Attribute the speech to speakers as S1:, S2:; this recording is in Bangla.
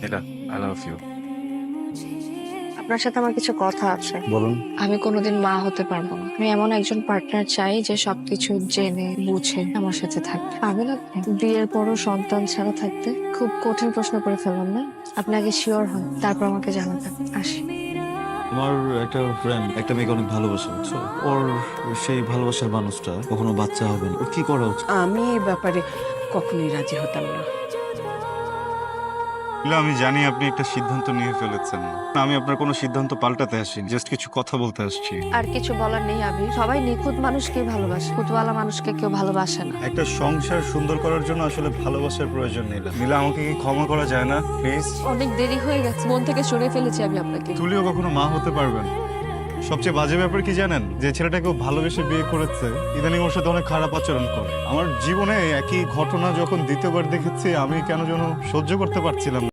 S1: Nila, I love you.
S2: আপনার সাথে আমার কিছু কথা আছে।
S1: বলুন।
S2: আমি কোনোদিন মা হতে পারবো না। আমি এমন একজন পার্টনার চাই যে সবকিছু জেনে বুঝে আমার সাথে থাকবে। পারবেন আপনি? বিয়ের পরও সন্তান ছাড়া থাকতে? খুব কঠিন প্রশ্ন করে ফেললাম না? আপনি আগে শিওর হন, তারপর আমাকে জানাবেন। আসি।
S3: আমার একটা ফ্রেন্ড একটা মেয়েকে অনেক ভালোবাসে, বুঝছো? ওর সেই ভালোবাসার মানুষটা কখনো বাচ্চা হবে না, ওর কি করা উচিত?
S4: আমি এই ব্যাপারে কখনোই রাজি হতাম না।
S1: আমি জানি আপনি একটা সিদ্ধান্ত নিয়ে ফেলেছেন। আমি আপনার কোনো সিদ্ধান্ত পাল্টাতে আসিনি, জাস্ট কিছু কথা বলতে আসছি।
S2: আর কিছু বলার নেই আবি। সবাই নিখুঁত মানুষকে ভালোবাসে, খুঁতওয়ালা মানুষকে কেউ ভালোবাসে না।
S1: একটা সংসার সুন্দর করার জন্য আসলে ভালোবাসার প্রয়োজন নীলা। নীলা, আমাকে কি ক্ষমা করা যায় না প্লিজ?
S2: অনেক দেরি হয়ে গেছে, মন থেকে সরে ফেলেছি আমি আপনাকে।
S1: তুলিও কখনো মা হতে পারবেন। সবচেয়ে বাজে ব্যাপার কি জানেন? যে ছেলেটাকে ও ভালোবেসে বিয়ে করেছে, ইদানিং ওর সাথে অনেক খারাপ আচরণ করে। আমার জীবনে একই ঘটনা যখন দ্বিতীয়বার দেখেছি, আমি কেন যেন সহ্য করতে পারছিলাম না।